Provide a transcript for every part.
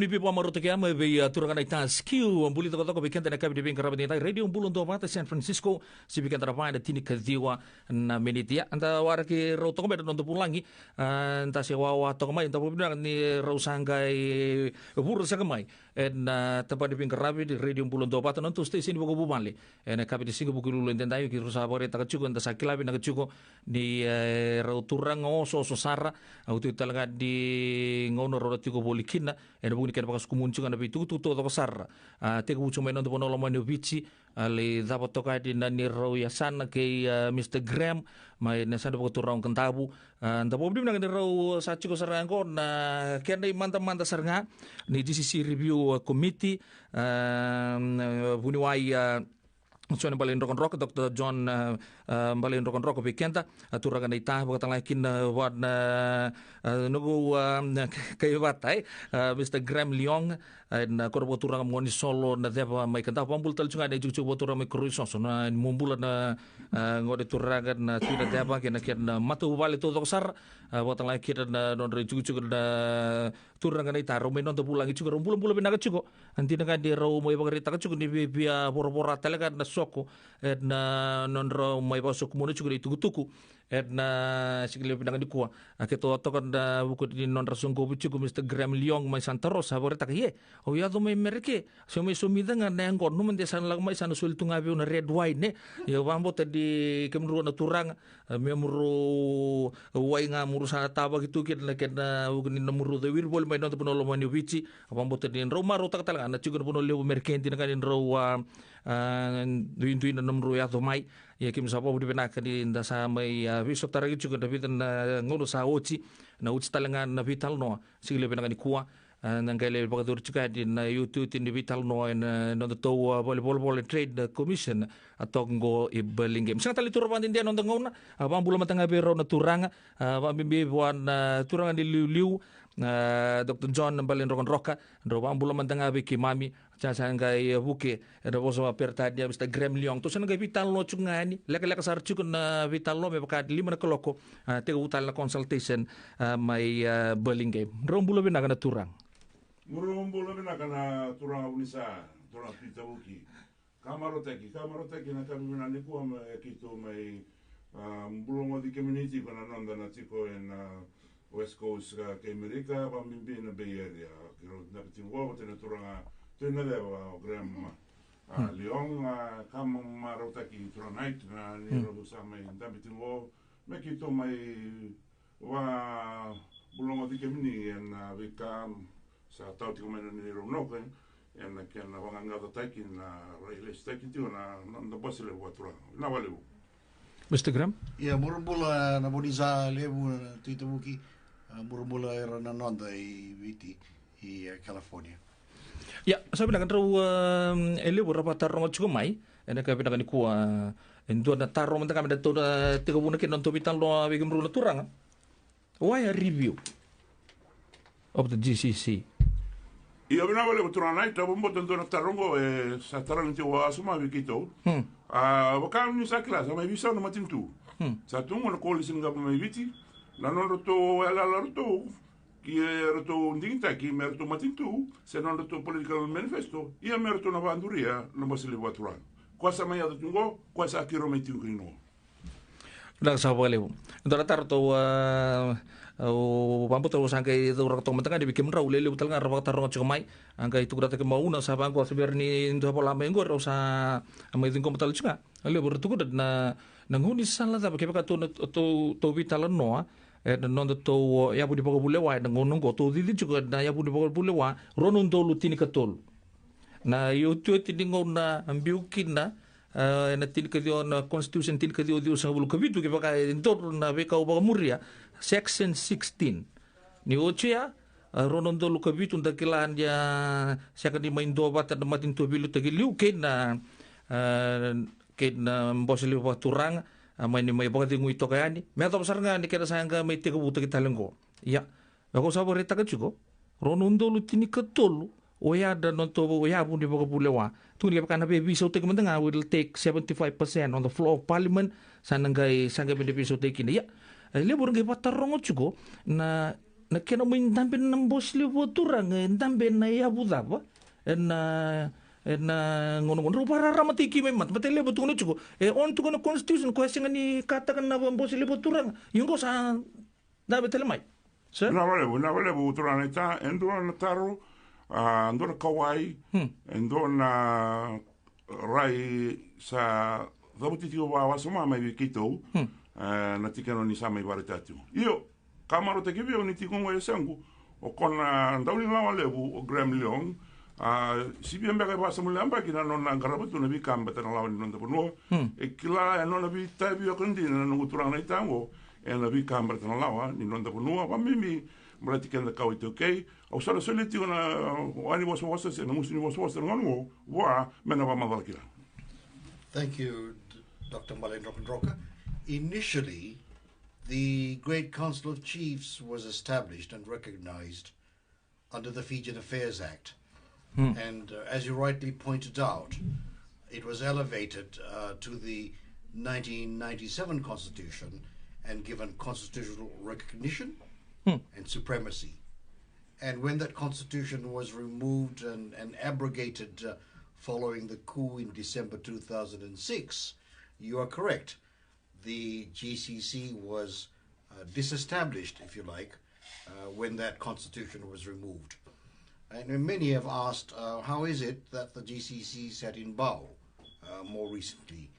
Nipi po maroto kaya may turangan ay skill ang bulit ako bigyan na kabi din karabat nita radio bulong Duavata San Francisco si bigyan tara na tini kadiwa na minitia anta wara ki roto ko meron ndo pulangi anta si wawa to kamay anta po ni rausangay buru sa kamay en tapad din karabat radio bulong Duavata non to station ko bumali en kabi di singo bukulu entenda yo ki rosa bore ta kachuko anta sa kilabi na kachuko ni rauturang oso sara auto talaga di ngono rotiko bolikina en buni kan pakas kumuncu kan bitu tu to sar te ku cuma non pono lomani vici le dapat to ka di nani ro ya sana ke Mr Graham mai na sana ko turang kentabu nda pobdim na ro sa chiko sarangko na kenda manta sarnga ni GCC review committee buni wai Jone Baleidrokadroka Dr. John Baleidrokadroka pikenta aturaga na ita bakatang lakin wad na nugu kayo batay Mr. Leung na korbo turang mo ni solo na deba may kanta pambul tal chunga na juju turang may kruiso so na mumbula na ngode turaga na tira deba kena kena matu bali to sar bakatang lakin na non juju na turang na ita ro non to pulang juju bulan binaga jugo anti na di ro mo ibagarita ka jugo ni bia bora talaga na soko na non ro may pasok mo jugo tuku na sigli pinang di kuwa keto to kan buku di non rasung ko buku Mr. Leung may santaros sabore tak ye o ya do may merke so may sumida nga na ngor no mende san lang may san sul tunga bi na red wine ne yo bambo tadi kemru na turang memru wai nga muru sa taba gitu ken na ugni na muru de wir bol may no to lo mani wici bambo tadi roma ro tak talaga na chugo no le merke tin kan ro duin na namru ya do mai ya kim sa po di penakan di sa may visok taragi juga David na ngono sa ochi na uchi talangan na Veitalanoa sigile penakan di kuwa nang kailan pagatur juga di na YouTube di Veitalanoa na no to volleyball trade commission atau ngo ibeling game sang tali turban din non ngona abang bula matanga bero na turanga bambi buan turangan di liu Dr. John Baleidrokadroka bang bula matanga be kimami sangay buke ada boso aperta dia Mr. Leung to sangay Veitalanoa chungani leka sar chukun na Veitalanoa me pakad lima na koloko te utal na consultation may bowling game rombulo bina kana turang rombulo bina kana turang unisa turang pitabuki kamaroteki na kami bina ni ko kito may bulong di community kana nanda na tiko en West Coast ka Amerika pambimbi na Bay Area kiro na tingo tena turanga tena deva Graham Leung kam marotaki tonight na ni ro sa mai ndambi tingo me kito mai wa bulong di kemini en vikam sa tauti ko mai ni ro no ken en ken na wanga da takin na railway station tu na bosile wa turanga na wale Mr. Graham ya murbula na bodiza lebu titabuki murbula era na nonda i viti i California. Ya, sabi na kan raw ele berapa tarong chuko mai ena ka pinaka ni kuwa endo na tarong man kami dato na tiga buna kin non to Veitalanoa bigim rula turang. Why a review of the GCC? Ia bina wale turang nai tabo mo tanto na tarongo sa tarang ti wa suma bikito. Wakam ni sa klasa mai bisa no matintu. Sa tungo na koli singa mai viti na non roto ala roto ki roto ndinta ki merto matintu se non roto political manifesto ia merto na vanduria no masili waturan kwasa maya tungo kwasa kiro metiu kino Lang sa wale ndara tarto pampu to sangkai to rakto mentanga di bikin raw lele betul ngar rawat tarong chumai angkai itu grata ke mauna sa bangko sebenarnya ndo pola mengo rosa amai tingko betul juga le bertuku na nanguni sala ta ke ka to Veitalanoa non to ya budi poko bulewa ngonong ko to dili juga na ya budi poko bulewa ronon to lutini katol na yo tu tini ngona ambiukin na na tin kadio na constitution tin kadio dio sa bulu kabitu ke baka entor na beka o muria section 16 ni ochia ronon to lukabitu ndakilan dia siaka di main Duavata na matin to bilu tagiliu ken na mbosili wa turang may ni may bakati ngui to kayani me to besar nga ni kena sayang may tiga buta kita lenggo ya ako sa borita ka chuko ronon to lutini katol oya da non to oya pun di baka pulewa tu ni kana be biso te kementenga will take 75% on the floor of parliament sanangay sangay beneficio te kini ya le burung ke patarong chuko na na kena mo indambe na mbosli voturang indambe na yabudaba na ngono para ramatiki me mat matele botuno chuko on to na constitution ko singa ni katakan na mbosli voturang yungo sa dabe telemai sir na vale voturang ita endo na taro ando na kawai endo na rai sa dabutiti wa wasuma mai kito na tikano ni sama ibare tatu io kamaro te kivi oni tikongo yesangu o kona ndauli lawa lebu o Graham Leung sibi mbeka ba samu lamba kina non na garabatu na bikamba tana lawa ni nonda bono e kila no na bi tabi o kondi na no turang na itango e na bikamba tana lawa ni nonda bono ba mimi mrati kenda kawite okay o sala soliti ona ani was se na musini was ngano wa mena ba madalkira. Thank you, Dr. Baleidrokadroka. Initially, the Great Council of Chiefs was established and recognized under the Fijian Affairs Act. And as you rightly pointed out, it was elevated to the 1997 Constitution and given constitutional recognition and supremacy. And when that Constitution was removed and abrogated following the coup in December 2006, you are correct. The GCC was disestablished, if you like, when that constitution was removed. And many have asked, how is it that the GCC sat in Bau more recently?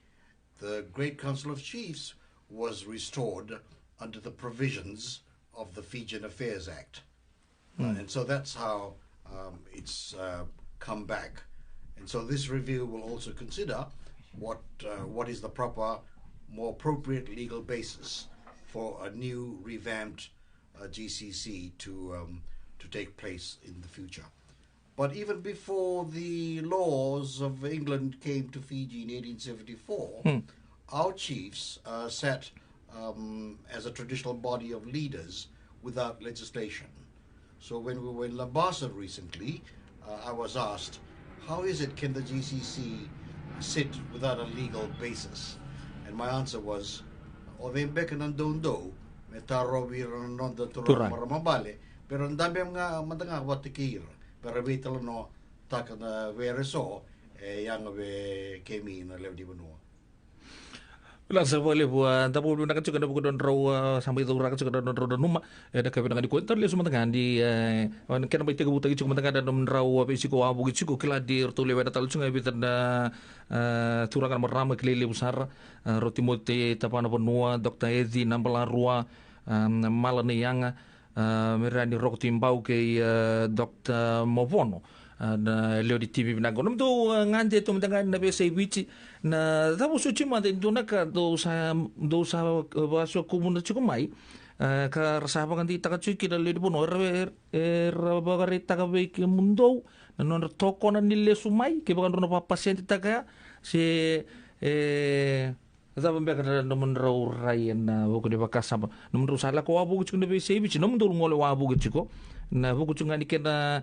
The Great Council of Chiefs was restored under the provisions of the Fijian Affairs Act. And so that's how it's come back. And so this review will also consider what is the proper, more appropriate legal basis for a new revamped GCC to take place in the future. But even before the laws of England came to Fiji in 1874, our chiefs sat as a traditional body of leaders without legislation. So when we were in Labasa recently, I was asked, how is it can the GCC sit without a legal basis? And my answer was, Ovembeka nandondo, metaro viranonda turang maramabale, pero andambe mga matanga watikir, pero Veitalanoa takana vereso, yang ve kemi na levdi benua. Lang sa boleh buat tapi belum nak cakap nak don raw sampai tu rakyat cakap don raw numa ada kami nak di kuentar le semua tengah di kena baca kebuta gitu cuma tengah don raw apa isi ko abu gitu ko keladir tu lewat tal sungai bitar da turakan merama kelile besar roti mote tapana benua Dr. Edi nambala rua malane yang merani rok timbau ke Dr. Movono na leo di TV binagonom tu ngante tu mendengar na besa wici na tahu suci mah itu nak dosa bahasa kumun cukup mai ka rasa apa ganti tak cuci kita leo di pun orang bagari tak baik mundo na non toko na nile sumai ke bukan rona pasien tak ya si Zaba mbeka na naman raw rayan na wako di bakasama naman raw sala ko abu gusto na besa wici naman raw ngole abu gusto na buku cunga ni kena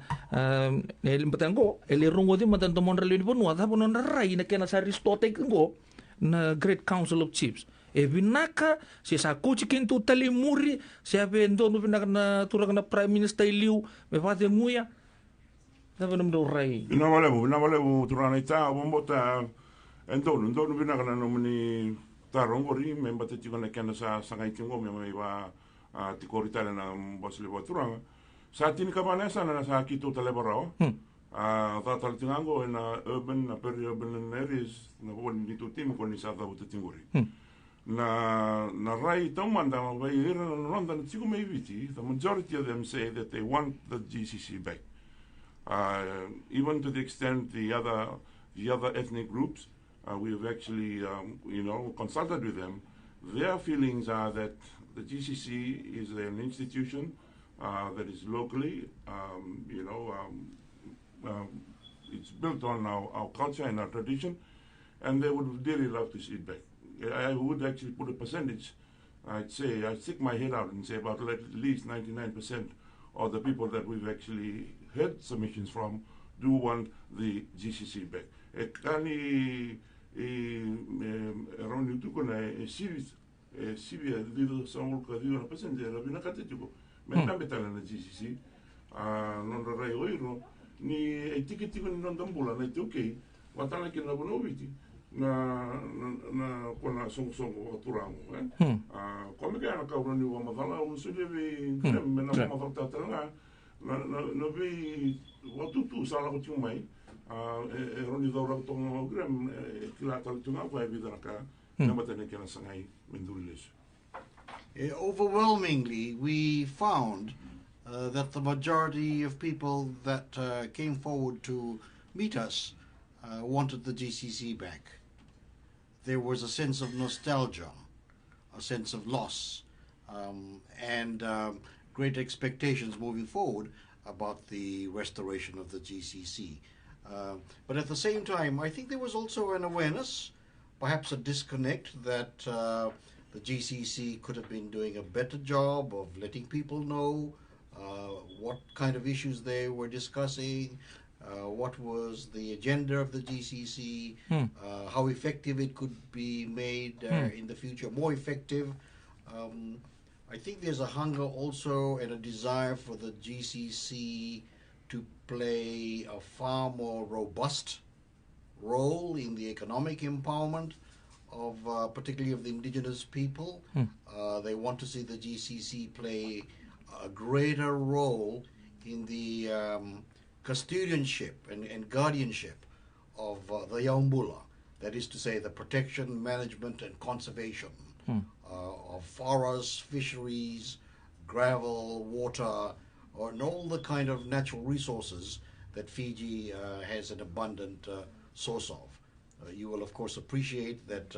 batanggo rungo di matan tomon relo ni ponua ta ponon rai na kena sa Aristotle ngo na Great Council of Chiefs binaka si sa kuchi kintu tali muri si abendo no binaka na turang na Prime Minister Liu me fate muya ta ponon do rai na vale bu turana ita bombota endo binaka na nomni tarongori me bateti kona kena sa sangai tingo me va tikoritana na bosle turanga sa tini kapanesa na sa kito talabarao tal tingango na urban na peri-urban areas na pon dito tim ko ni sa dabuta tinguri na rai tomanda vai era na ronda na tigo mai viti the majority of them say that they want the GCC back even to the extent the other ethnic groups we have actually consulted with them. Their feelings are that the GCC is an institution that is locally, it's built on our culture and our tradition, and they would really love to see it back. I would actually put a percentage. I'd stick my head out and say about at least 99% of the people that we've actually heard submissions from do want the GCC back. Around you took on a series, Sibia, little some work, 100%, Mena betala na GCC. Non rai oiro ni e tiki ni non Bula na te okay. Watala ki na bono viti. Na kona songo turango kome ka na kaura ni wa mafala un sule vi mena mafala tatanga na vi watutu sala ko mai roni daura to gram kila tal tunga ko vida ka na matene kana sangai mendulis. Overwhelmingly, we found that the majority of people that came forward to meet us wanted the GCC back. There was a sense of nostalgia, a sense of loss, and great expectations moving forward about the restoration of the GCC. But at the same time, I think there was also an awareness, perhaps a disconnect, that the GCC could have been doing a better job of letting people know what kind of issues they were discussing, what was the agenda of the GCC, how effective it could be made in the future, more effective. I think there's a hunger also and a desire for the GCC to play a far more robust role in the economic empowerment of particularly of the indigenous people. They want to see the GCC play a greater role in the custodianship and guardianship of the young Bula. That is to say, the protection, management, and conservation of forests, fisheries, gravel, water, and all the kind of natural resources that Fiji has an abundant source of. You will, of course, appreciate that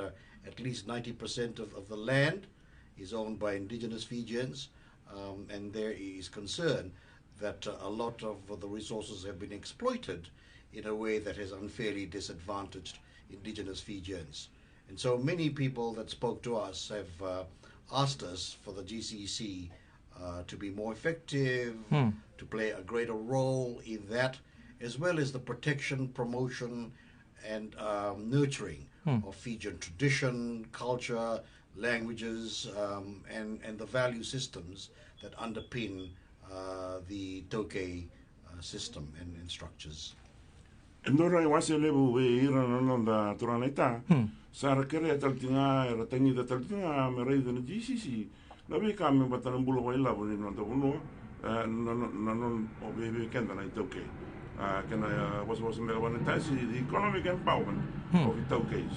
at least 90% of the land is owned by indigenous Fijians, and there is concern that a lot of the resources have been exploited in a way that has unfairly disadvantaged indigenous Fijians. And so many people that spoke to us have asked us for the GCC to be more effective, to play a greater role in that, as well as the protection, promotion, and nurturing of Fijian tradition, culture, languages, and the value systems that underpin the Tokay system and structures. Ndora I wase lebu we ira nonda turaneta sara kere taltinga era tangi da taltinga me rei da GCC na we ka me batana Bula wa ila boni nonda uno non obebe kenda na Tokay kana was me wana tasi the economic empowerment of the Tokays.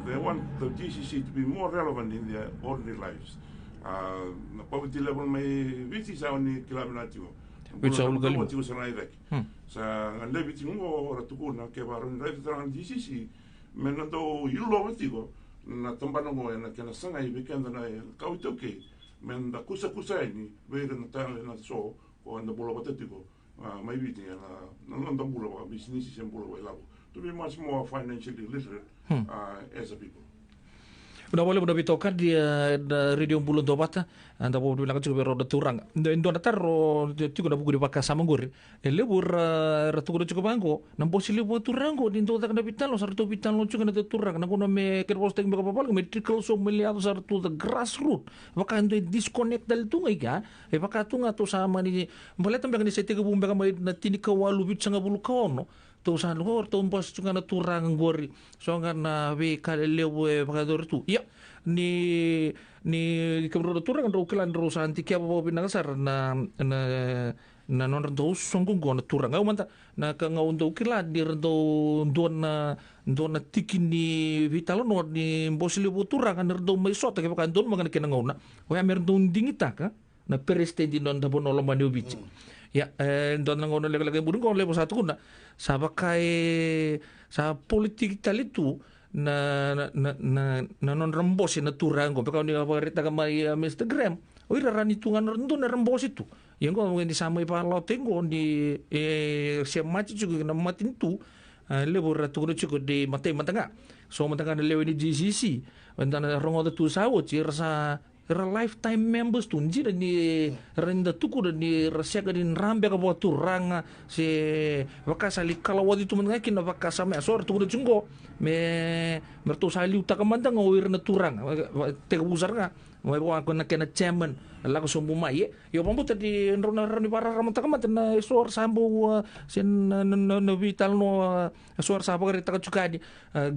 They want the GCC to be more relevant in their ordinary lives. The poverty level may viti sa ni kilaminatio. Which are what you say like. Sa ande viti ngo ratuko na ke baron right tran GCC menando yulo vitigo na tombano ngo na kana sanga I weekend na kautoke men da kusa ni we na tale na so o na Bula batetigo mai viti na non Bula business in Bula level to be much more financially literate as a people. Udah boleh udah bitokan di radio Bula Duavata anda boleh bilang juga beroda turang ndo nataro tigo na buku di baka sama gori lebur ratu kuda cukup bangko nampo sili buat turango di ndo tak na pitalo sarto pitalo juga na turang na kuno me kerpos tek baka papal me trickle so meliado sarto the grassroot baka ndo disconnect dal tungai ka baka tunga to sama ni boleh tambah ni sete ke bumba ka mai na tini ka walu bit sanga bulu kaono to sa luar to mbos juga na turang gori so na we kalelewe baka dor tu ya ni kebro turang ro kelan ro santi kia bo pinangasar na non rendo songgung go na turang ngau manta na ka ngau ndo kila di rendo dona tikin ni Veitalanoa ni mbosili bo turang kan rendo mai sota ke kan don mangana kena ngau na wa mer don dingita ka na perestendi non da bonolo mani ubici ya don ngau na lega burung ko lebo satu kuna sabakai sa politik talitu na non rembos na turango peka ni aparita ka mai Instagram oi rarani tungan rendo na rembos itu yang ko ngi samai parlo tengo di se machi juga na matin tu lebo ratu cukup di matai matanga so matanga lewe ni GCC bentana rongo tu sawo ci rasa lifetime members tu njira ni renda tuku ni rasya gadin rambe ka buat turanga se wakasali kalau wadi tu mengakin na wakasame asor tu cunggo me mertu sali uta kamanda ngawir na turang te busar nga Mai wa ko na kena chairman la ko sombu mai yo pambuta di rona roni para ramata kamata na suar sambu sen na Veitalanoa suar sabu kare taka cukadi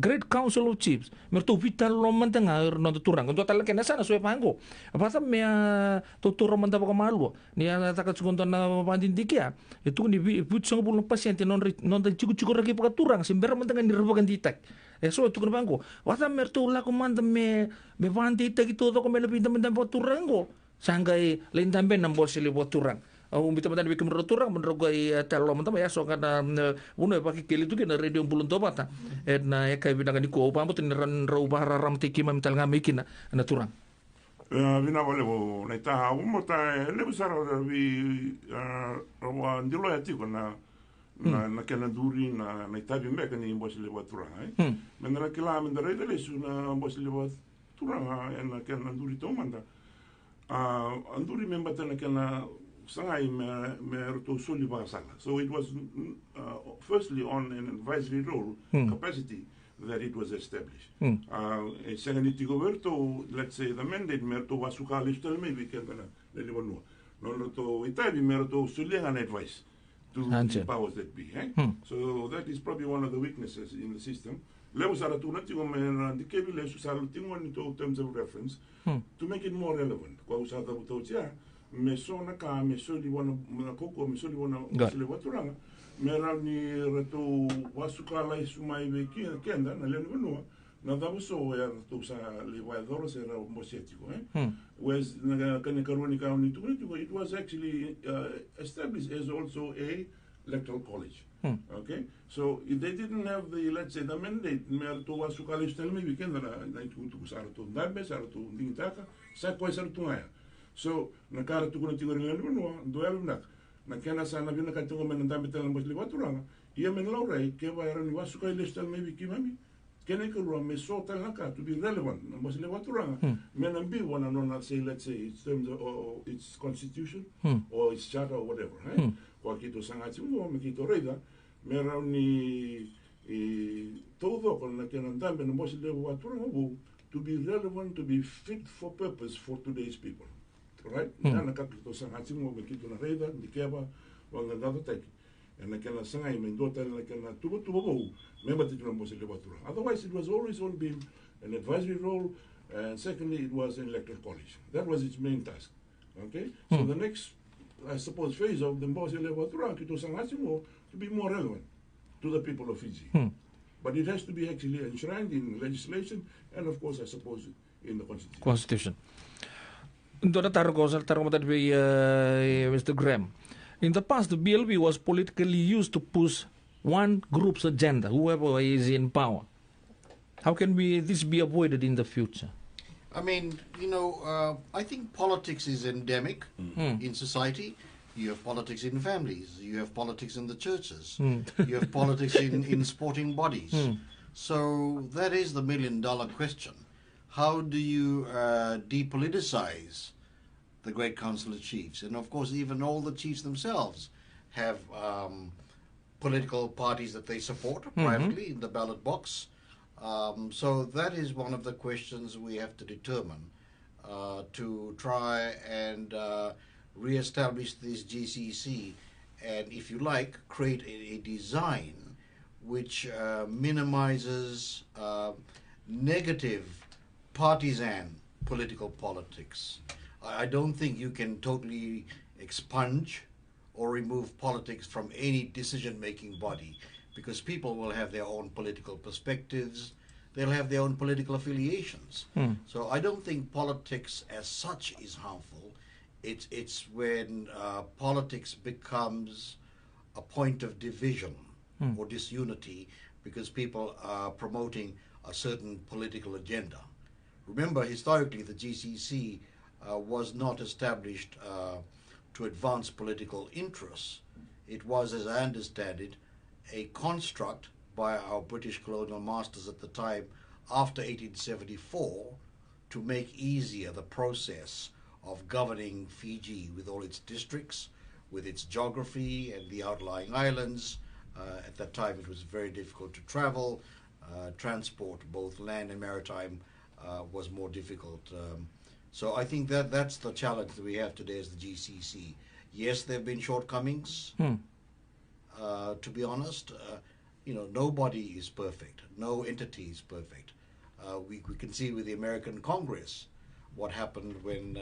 Great Council of Chiefs merto Veitalanoa mantanga no turang ndo tala kena sana sue pango apa me to turo manta ko malu ni taka cukonto na pandindikia itu ni but sang bulung pasyente non da cuku ragi pa turang simber mantanga ni rebagan ditak so tu bango wata merto la ko manda me vanti ta gitu to ko me lebih teman turango sanggai lain tambe nam bos li turang umbita madan bikin turang menrogai talo mantama ya so kana uno paki keli tu kena radio bulun Duavata na e kai bidang ni ko pamut ni ran ro bahara ram tiki mam tal ngamikin na turang vina vale bo na ta umo ta le busara vi wa ndilo ya tiko na kena duri na tabi me kani bos le turang menera kila mendera ile su na bos le turang na kena duri to manda anduri membata na kena sangai me roto soli sala. So it was firstly on an advisory role capacity that it was established. Secondly, goverto, let's say the mandate merto wasuka listal maybe kena le wanua. Non roto itabi merto soli an advice to the powers that be. So that is probably one of the weaknesses in the system. Levels are to nothing on the cable levels are in terms of reference to make it more relevant. Because other without mesona ka mesoli wana koko mesoli wana mesoli waturanga merani reto wasuka lai sumai be kenda na le no na dabo so ya to sa le wadoro se era mosetico whereas na kana karoni ka ni it was actually established as also a electoral college. Okay, so if they didn't have the, let's say, the mandate, merto wasuka lai stel me weekend na tu sarto ndabe sarto ndingitaka sa ko sarto ngaya. So na kara tu kuna tigori ngani no do elnak na kena sana vina ka tungo men ndambe tala mbosli waturanga ia men laurai ke va era ni wasuka ile stel maybe kimami kene ko ro me so tala ka to be relevant na mbosli waturanga men ambi wana no na say, let's say it's terms of its constitution or its charter or whatever kwa kito sangati ngo me kito reida me ra ni todo con na kena ndambe na mbosli waturanga to be relevant, to be fit for purpose for today's people. Right? Nana kakito sangati mo me kito na reida ni keba wanga ngado taki. And kena sangai me ndota na kena tubo bo member titulo mbosli waturanga. Otherwise it was always on being an advisory role, and secondly it was an electoral college. That was its main task. Okay? So the next, I suppose, phase of the mbosli waturanga kito sangati mo to be more relevant to the people of Fiji. But it has to be actually enshrined in legislation and, of course, I suppose, in the Constitution. Mr. Graham. In the past, the BLB was politically used to push one group's agenda, whoever is in power. How can this be avoided in the future? I mean, I think politics is endemic in society. You have politics in families. You have politics in the churches. You have politics in sporting bodies. So that is the million-dollar question. How do you depoliticize the Great Council of Chiefs? And of course, even all the chiefs themselves have political parties that they support privately in the ballot box. So that is one of the questions we have to determine to try and re-establish this GCC and, if you like, create a design which minimizes negative partisan political politics. I don't think you can totally expunge or remove politics from any decision-making body, because people will have their own political perspectives, they'll have their own political affiliations. So I don't think politics as such is harmful. It's when politics becomes a point of division or disunity because people are promoting a certain political agenda. Remember, historically, the GCC was not established to advance political interests. It was, as I understand it, a construct by our British colonial masters at the time after 1874 to make easier the process of governing Fiji with all its districts, with its geography and the outlying islands. At that time it was very difficult to travel. Transport, both land and maritime, was more difficult. So I think that's the challenge that we have today as the GCC. Yes, there have been shortcomings. To be honest, nobody is perfect. No entity is perfect. We can see with the American Congress what happened when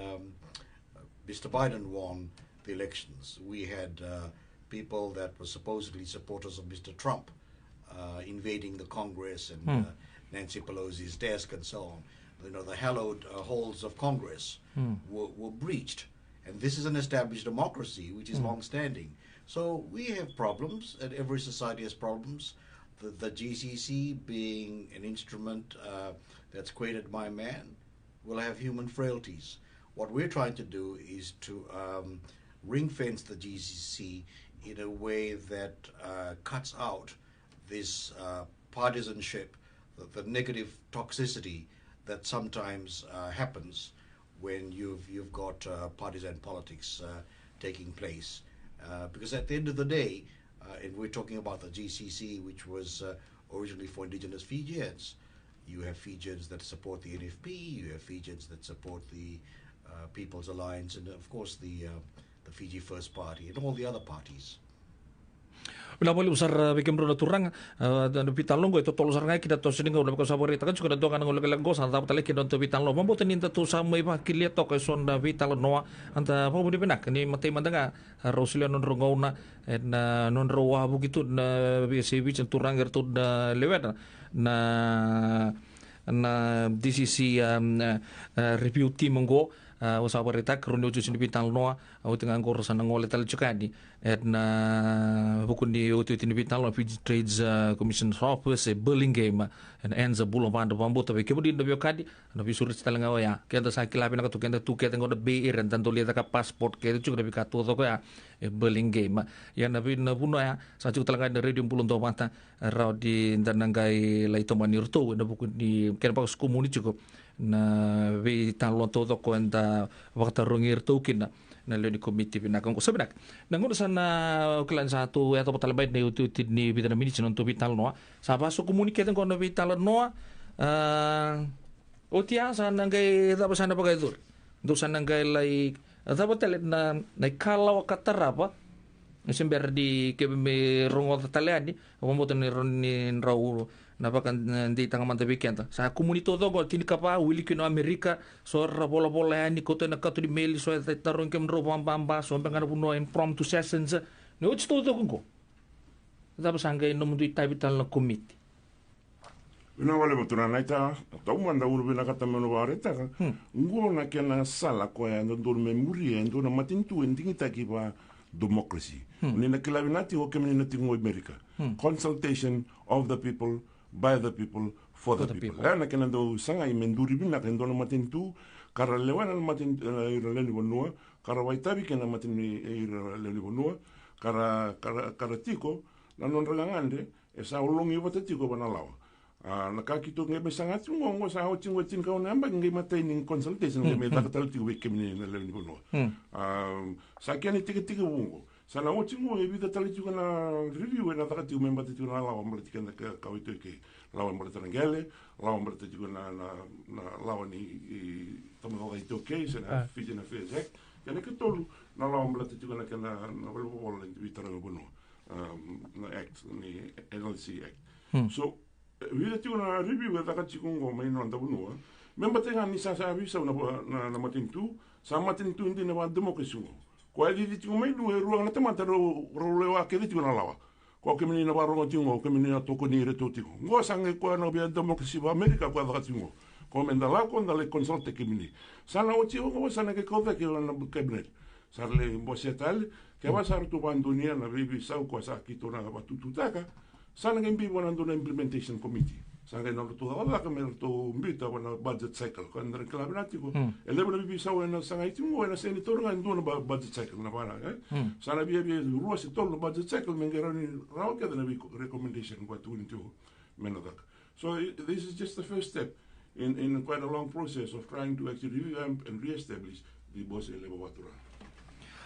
Mr. Biden won the elections. We had people that were supposedly supporters of Mr. Trump invading the Congress and Nancy Pelosi's desk and so on. The hallowed halls of Congress were breached. And this is an established democracy, which is long-standing. So we have problems, and every society has problems. The GCC, being an instrument that's created by man, will have human frailties. What we're trying to do is to ring-fence the GCC in a way that cuts out this partisanship, the negative toxicity that sometimes happens when you've got partisan politics taking place. Because at the end of the day, and we're talking about the GCC, which was originally for indigenous Fijians, you have Fijians that support the NFP, you have Fijians that support the People's Alliance, and of course the Fiji First Party, and all the other parties. Bila boleh usar bikin bro turang dan Veitalanoa itu tolong sarang kita tu sini ngau lepas sabari tak juga doa ngau lepas ngau santa tapi kita tu Veitalanoa mampu tenin tu sama iba kilia tu ke sonda Veitalanoa anta apa boleh benak ni mati mandanga Rosilia non rongona non roa begitu na biasa bicara turang itu lewat na DCC review team ngau usapari tak kerana uji sini Veitalanoa tengah ngor sana ngol letal juga ni bukan di uti Veitalanoa Fiji Trades Commission's Office Burlingame and ends Bula Banda Bambu tapi kemudian lebih kadi lebih sulit sekali ngau ya kita sakit lapin aku kita tu kita ngau BR dan tentu lihat tak pasport kita juga lebih katu tu ya Burlingame yang nabi nabuno ya saya juga telah ada radio Bula Duavata rau di dan nanggai lai tomanir tu bukan di kena pakai komuni juga na Veitalanoa tu ko anda waktu rongir tu kina na leoni komiti pinakang ko sabenak nangun sana klan satu atau patalabay na utu ni bitana minutes non to Veitalanoa sa baso komunikate ko na Veitalanoa otia sana ngai dapat sana pakai dur do sana ngai lai dapat telet na kalaw katarapa sember di ke me rongo taleani o mo ni rau napakan di tanga manta weekend sa komunito to ko tinikapa wili kino Amerika so bola bola ni ko to nakatu di mail so taron kem ro bamba so bangana puno impromptu sessions no it's to ko dapat sangay no mundo itabital na committee ina wale motuna naita tau manda uru bina kata meno bareta ngo na kena sala ko ya ndo memuri ndo na matintu endingita ki ba democracy ni na kilabinati o community ngo America consultation of the people by the people for the people. Na kena do sanga imenduri bina kendo na matintu kara lewana na matin iraleni bonua kara waitabi kena matin iraleni bonua kara tiko na non relangande esa ulongi wata tiko bana lawa. Na kakito ngebe sangat ngo sa ho tingwe tin ka na nge matin consultation nge ta tal tiko kemini na leni bonua. Sa kena tiko bungo. Sana o tingo e vida tali tiko na review na takati o member tiko na lawa mara tika na ka wito ke lawa mara tangele lawa mara tiko na lawa ni tamo ga ito case na Fiji na Affairs Act kana ke tolu na lawa mara tiko na kana na wala vitara bono na act ni NLC Act so vida tiko na review na takati ko ngo mai no anda bono member tenga ni sa visa na matintu sa matintu ndi na democracy ko ali di tingo mai lue ruang na tamata ro lewa ke di tingo na lawa ko ke menina barongo tingo ke menina toko ni reto tingo ngo sange ko na bia democracy ba America ko da tingo ko menda la ko ndale consulte ke meni sana o tingo ngo sana ke ko ke na cabinet sarle mbosetal ke va sar tu bandonia na bibi sa ko sa kito na ba tututaka sana nge mbi bona ndona implementation committee sana no tu da ka mer tu mbita bona budget cycle ko ndre klabinati ko ele bona bibi sa wena sana itingo wena senator nga ndona budget cycle na bana sana bia ruwa se tolo budget cycle mengerani raw ke na bi recommendation ko tu menodak so this is just the first step in quite a long process of trying to actually revamp and re-establish the boss level watura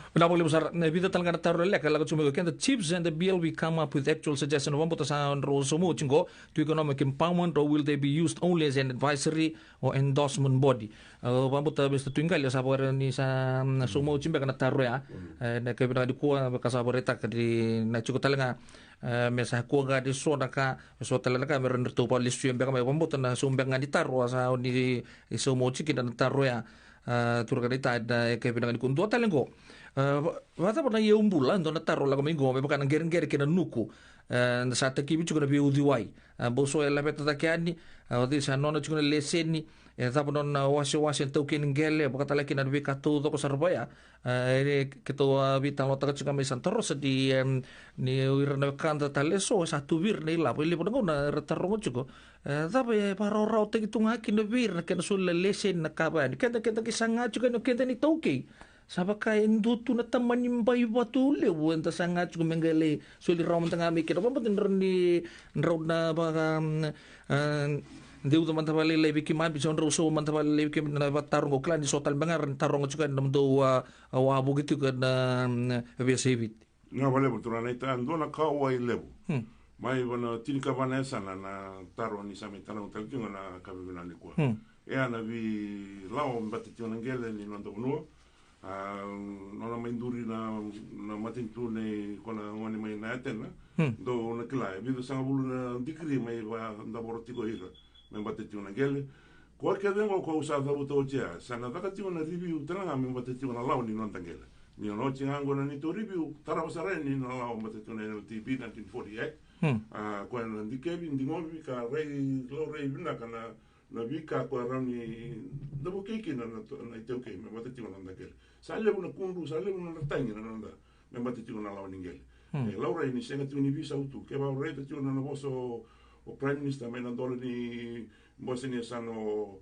Boleh besar vida talaga na taro leka laga cuma the chiefs and the BLV come up with actual suggestion of what sa ro somo chingo to economic empowerment, or will they be used only as an advisory or endorsement body. Wambuta Mr. Twinkle sa bore ni sa somo chimbe kana taro ya na kebina di kuwa kasa bore tak di na chuko talaga mesa kuwa di so naka so talaga meron to pa listu yang baka wambuta na sumbang di taro sa ni somo chikin na taro ya turkanita da kebina di kuntua talengo. Vata pernah ia Bula untuk natar lagu minggu, memang kan ger-ger kena nuku. Saat kibi juga nabi udiwai. Boso ela peta takiani, di sana nona juga leseni. Tapi nona wasi-wasi tau kini gele, bakal lagi nabi katu toko sarbaya. Ini kita Veitalanoa tak juga mesan terus di ni wirna kanta taleso satu wir ni lah. Boleh pernah guna retarong juga. Tapi para orang tak itu ngakin wir, kena sulle lesen nak kabar. Kita kisah juga kita ni tauki. Sabaka indutu na tamanim ba ibatu le wanta sangat juga menggale suli rom tengah mikir apa penting rendi road na baka deu teman tabale le biki ma bison roso man tabale le biki na tarong klan di sotal bangar tarong juga nam do wa begitu kan biasa bit na vale betul na ita ando na kawai lebu mai wana tinika vanessa na taro ni sami taro talkinga na kabina ni kwa na vi lao mbate tina ngele ni ndo no nona mainduri na matintu ne kona ngani mai na tena do na kila bido sanga bulu na dikri mai ba nda borotiko ira me bate tuna gele ko ke dengo ko usa da buto ja sana da ka tuna review tana me bate tuna law ni non tangela ni no chinga ngona ni to review tara basare ni no law bate tuna no TV 1948 ko na dikebi ndingobi ka rei lo rei bina kana na vika ko rani da bukeki na itoke me bate tuna tangela sale una kundu sale una tangi na nanda me bate tuna law ningel laura ni senga tuni visa utu ke ba rei tuna na boso o prime minister me na dole ni bosnia sano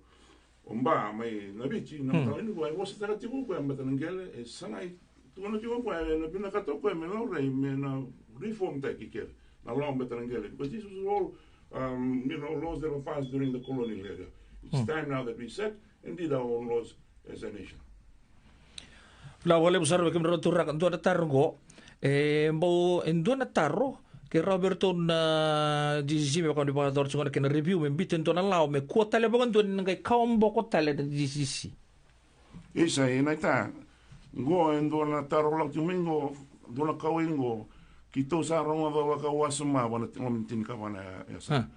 omba mai na bici na tao ni ko bosa tara tibu ko ambata ngele e sanai tu no tibu ko na bina kato ko me laura me na reform ta ki ke na law ambata ngele because this was all laws that were passed during the colonial era. It's time now that we set and did our own laws as a nation. La vole besar ke menurut turak untuk ada targo bo endo na tarro ke Roberto na GCC me kon dipator chunga ke review me biten to na law me kota le bogan to ngai kaombo kota le GCC isa ina ta go endo na tarro la tumingo do na kawingo kito sa ronga va ka wasma bona tin ka bana esa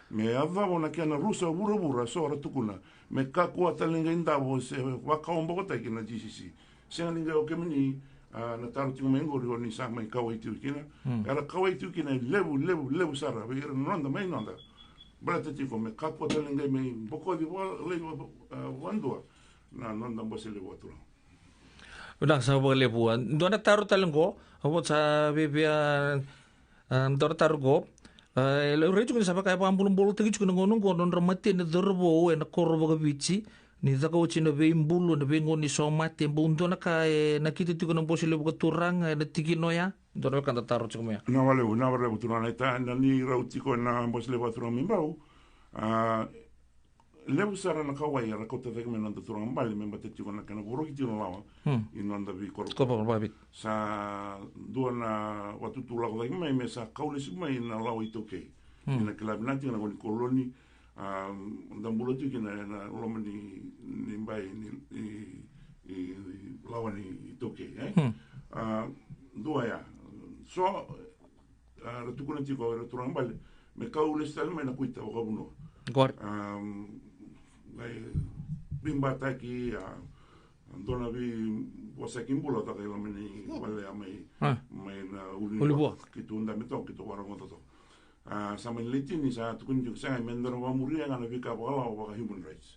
me ava bona ke na rusa bura so ra tukuna me ka ko talinga inda bo se wa kaombo kota ke na GCC sen linga o ke mini na taro tumingo ro ni sa mai kawai tu kina era kawai tu kina levu sara ve ronda mai nonda bala te ko me ka ko talinga me boko di le wandua na nonda bo se le watu udah sa bo le buan do na taro talingo o sa bebia do targo le reju ni sa pa ka ambulum bolu te ju ngono non ramate ne dorbo na korbo ga bici ni zaka uci na ve imbulu na ve ngoni somate bundo na ka na kiti tiko na bosi le buka turang na tiki noya do na kan taro chu me na vale buturana ita na ni rauti ko na bosi le buka mimbau levu sara na kawai ra kota te me nanda turang bali me bate tiko na kana boro kiti na lawa inanda vi korko sa do na watu tula ko me sa kaule si me na lawa itoke na kila binati na ngoni koloni Bula tu kena na loma ni mbai ni lawa ni toke dua ya so ratukuna tiko raturang bale me kaule stal me na kuita o kabuno bimba taki dona vi wasakin Bula ta kela meni wale mai na ulibua kitunda meto kito warango to sa manliti ni sa tukun juk sa mendoro wa muria ngana vika wala wa human rights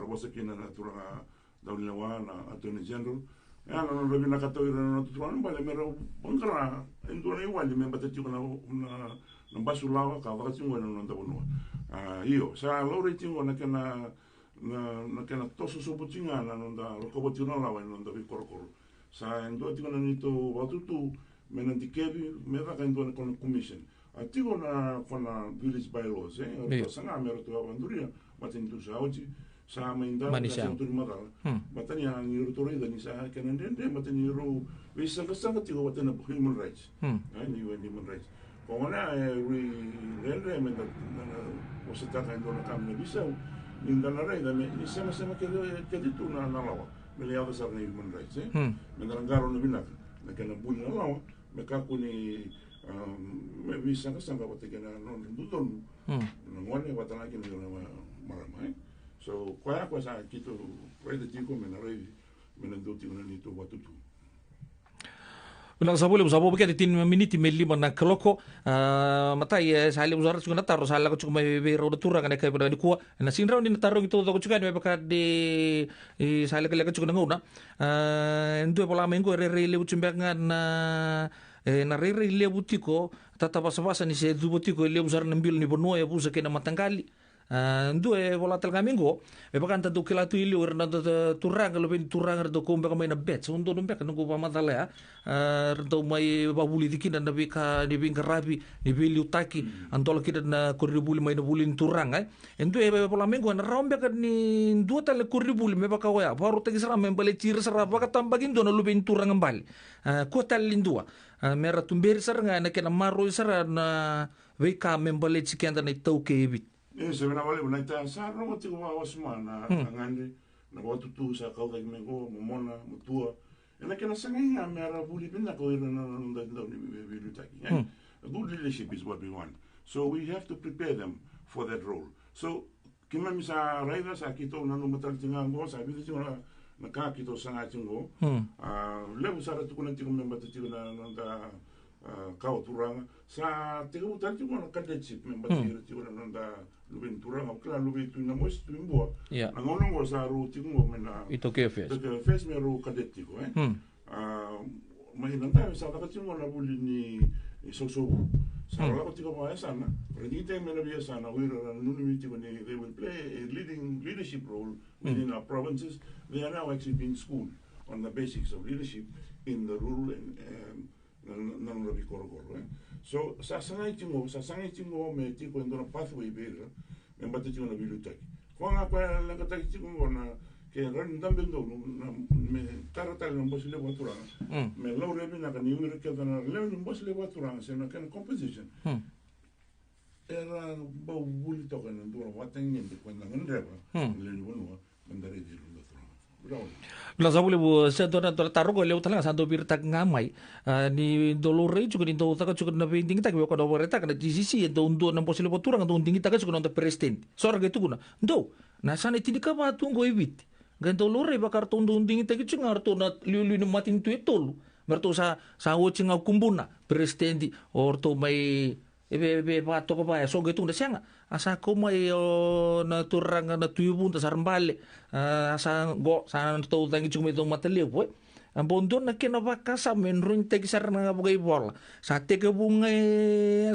wasakin na turanga Baleidrokadroka na attorney general no revi na kato na tuan bale mero bangkara endone wali me bata tiko na basulawa ka wa tingo na nda bono io sa lore tingo na kana toso sobutinga na nda ko botina la wa nda vi korokoro sa endo tingo na nito watutu mena dikevi me va ka endone con commission atigo na kona village bylaws sanga mero to avanduria matin tu saoji sa mainda sa tu mara matani ang yuro to rin sa kanan din matani yuro visa ka sa ti ko watana human rights ni human rights kung na we rele men da o sa ta kan do na kam na visa ni da na rai da ni sama ke dito na lawa me le ava sa human rights me da ngaro na binak na kana buli na lawa me ka ko ni me visa ka sa ka watana no ndudon no ngone watana ki ni mara so kwa sa kito rede tiko mena duti una ni to watutu Ulang sabole usabo beke tin miniti melli mana keloko matai sale usar chuna taro sala ko chuma be ro turang ne kai ni kuwa na sinra ni taro gitu to chuka ne baka de sale kale ko chuna ngona ndu pola mengo re le uchimbenga na re le butiko tata basa ni se du butiko le usar nambil ni bono ya busa kena matangali ndu volatile kamingo baka tanto kila tu ili urna turang lo ben turang do ko baka mai na bet so ndo baka nungu pa matala ya do mai babuli dikin na bika ni bin karabi ni bili utaki antolo kita na kuribuli mai na bulin turang ai ndu pola mengo na rombe ka ni ndu tale kuribuli me baka wa baru tagi sara membale tir sara baka tambagin do na lo ben turang mbali ko talindua mera tumberi sara na kena maru sara na weka membale chikenda na tauke ebit se vena vale una ita sa no te ko wasma na ngande na botu tu sa ka ga mengo momona mutua ena kena sanga mera buli binna ko ina na ni bilu taki a good leadership is what we want so we have to prepare them for that role so kima misa raida sa kito na no matal tinga ngo sa bi tinga na ka kito sanga tingo lebu sara tu kuna tinga memba tu na da ka turanga sa tinga utal tinga na kadechip memba tinga na da lubin turanga kala lubin tu na mos tu imbo na ngono ngo sa ru tingo mena ito ke fes me ru kadetiko mai nanta sa ka tingo na buli ni so sa la ko tingo ba sana redite me na bia sana we are nunu mitiko ni they will play a leadership role within our provinces they are now actually being schooled on the basics of leadership in the rural and non-rabi korogoro so sa sangai tingo me tiko ndona pathway bera me mbate tingo na bilutaki ko nga kwa la ka tingo na ke ran dambe ndo me taratal no bosile watura me lo rebi na ka ni ure ke na le no bosile watura se na kan composition era ba buli to kan ndo watan nyende ko na ndreba le ni wono mandare di lo Bila sabule bu sa dona taruh ko leu tala santo bir tak ngamai ni dolore juga ni do taka juga na binding tak ko do boreta kana GCC do undo na posile boturang do unding taka juga na president sorga itu guna do na sana tini ka ba tunggo ibit gan dolore bakar to unding taka juga arto na liu ni matin tu etolu merto sa woching au kumbuna president orto mai ebe pa to ko pa so gitu na sianga asa ko mai na turang na tuibu ta sarmbale asa go sa to tangi chumi to matali po ambondo na kena baka sa menrun te kisar na bugay bola sa te ke bunga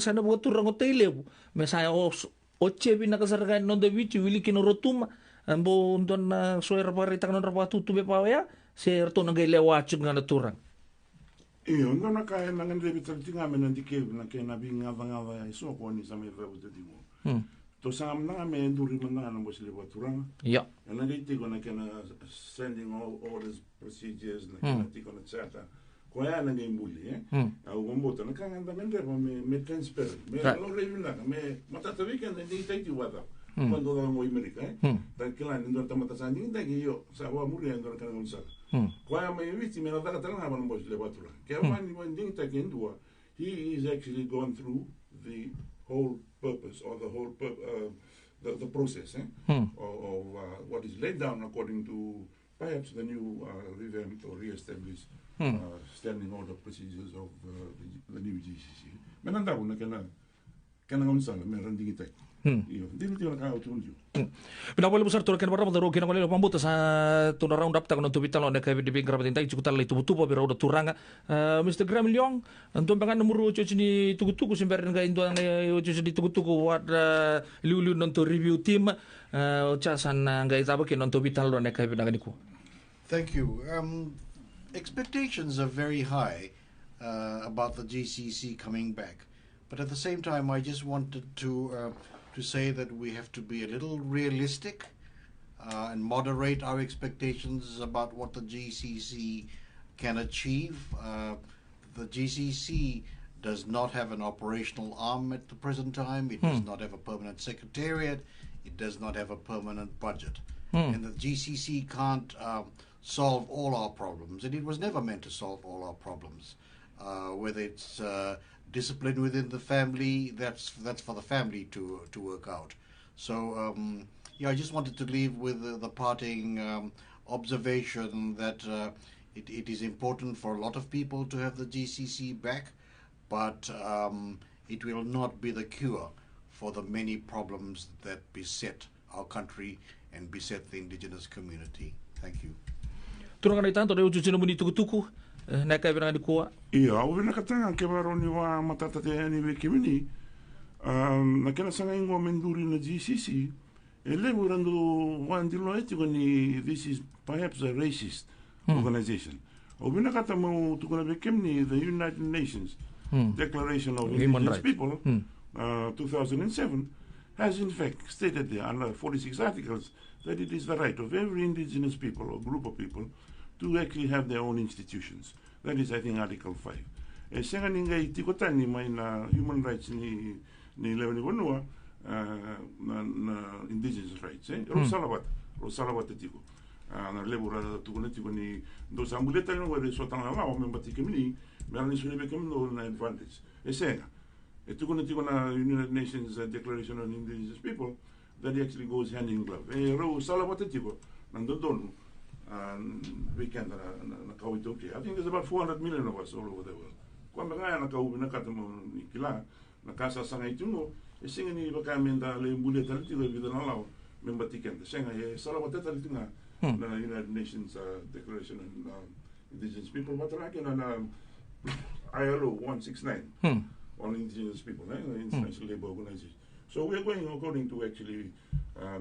sa na buga turang hotel me sa oche bina kasargan no de bichi wili kino rotuma ambondo na soer parita no rapa tutu be pa ya se to na gele wachu na turang ndo na kaya na ngande bitaltinga me ndike na ke na binga vanga ya so ko ni same va uta dingo to sam na me nduri mana na bosile waturanga ya na ngite ko na ke na sending all these procedures na ke na tiko na chata ko ya na ngembuli au gombo na kanga nda mende me transparent me lo revina me matata weekend ndi taiti wata quando da mo America da kila ndo tamata sandi nda yo sa wa muri ndo kana gonsa kwa mai viti me nataka tena hapa nombo le watura ke mani wending takendua he is actually gone through the whole purpose or the whole the process of what is laid down according to perhaps the new revamped or re-established standing order procedures of the new GCC menanda una kana ngonsala me rending itai Pina boleh besar turkan barang baru kena boleh pambuta sa tuna round up takon untuk Veitalanoa ka di bingkar batintai cukup tali tubu bira udah turanga Mr. Graham Leung antum pangan nomor cuci ni tugu sembaran ga indo cuci di tugu wat liu nonto review team casan ga itaba ke nonto Veitalanoa ka bidang niku. Thank you. Expectations are very high about the GCC coming back, but at the same time I just wanted to say that we have to be a little realistic and moderate our expectations about what the GCC can achieve. The GCC does not have an operational arm at the present time. It does not have a permanent secretariat. It does not have a permanent budget. And the GCC can't solve all our problems, and it was never meant to solve all our problems. Whether it's discipline within the family, that's for the family to work out. So I just wanted to leave with the parting observation that it is important for a lot of people to have the GCC back, but it will not be the cure for the many problems that beset our country and beset the indigenous community. Thank you. Turanga tanto reo tutu muni tukutuku na ka vina ni ko. Ia, o vina katanga ke varoni wa matata te ani ve kimini. Na kena sanga ingo menduri na GCC. Levu randu wandilo etiko ni this is perhaps a racist organization. O vina kata mo tukuna ve kimini the United Nations Declaration of Indigenous People 2007 has in fact stated there under 46 articles that it is the right of every indigenous people or group of people to actually have their own institutions. That is, I think, Article 5. E senga ninga I tikotani mai na human rights ni Leung Vanua na indigenous rights. Rosalawata tiko. Na lebura tukuna tiko ni do sambuleta ni wale sotanga lao membati kemini merani sulebe kemino na advantage. E senga. E tukuna tiko na United Nations Declaration on Indigenous People that actually goes hand in glove. E Rosalawata tiko nandodonu. Weekend na kauitoke. I think there's about 400 million of us all over the world. Kwamba ngaya na kaubi na katamo kila na kasa sanga itungo e singa ni baka menda le mbule taliti le vida na lao memba tikenda senga e sala wateta litinga na United Nations Declaration on Indigenous People matarake na ILO 169 on indigenous people, International Labour Organization. So we're going according to actually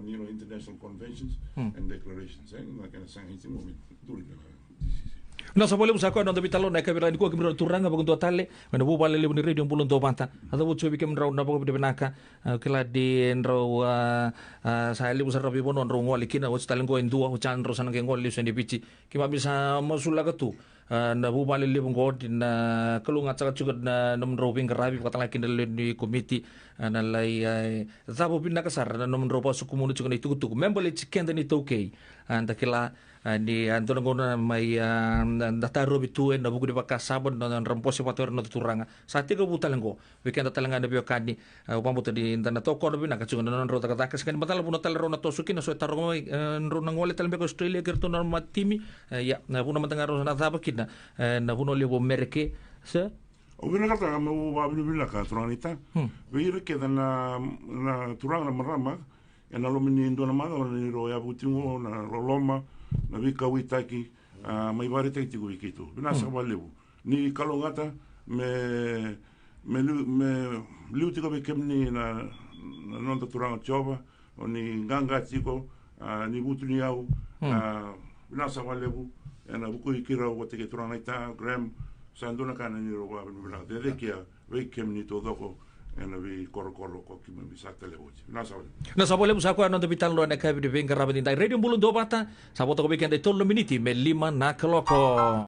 international conventions and declarations. Like I sang in moment during the GCC. Na sa boleh usaha ko ando Veitalanoa ka birani ko kimro turanga bagun to tale na bu bale le radio bulun Duavata ada bu chobi kem raw na bago benaka kila di raw sa le usara bi bonon raw ngoli kina wo talen go indua wo chan raw sanang ngoli sendi pici kima bisa masula ka tu na bu bale le ngod na kalunga tsaka juga na nom raw ping karabi katala kin le ni committee na lai zabo binaka sar na nom raw pa su komuniti juga itu tu member le chicken ni to okay anda kila ni antona gona mai dataro bitue na buku de bakasabon na ramposi pator na turanga sa tiga butalengo weekend talanga na biokani upambuto di intana toko na bina kachunga na rota katakas kan batala puno talero na tosuki na so targo mai na ngole talbe ko Australia kerto na matimi ya na puno matangaro na thaba kina na puno lebo merke se o bina kata mo wa bina ka tronita weire ke na turanga marama na lomini ndona manga ni ro ya butingo na loma na vika witaki mai bare te tiku wikitu bina sa walebu ni kalongata me liutiko be kemni na nonta turanga choba oni nganga tiko ni butuni au bina sa walebu na buku ikira o te turanga ita gram sandona kana ni ro wa bina de kia we kemni to doko ena vi korokoro ko ki me bisata le hoje na sa boleh usaha ko ando Veitalanoa na ka bi de venga rabin dai radio bulun Duavata sa boto ko weekend de tollo miniti me 5 na kloko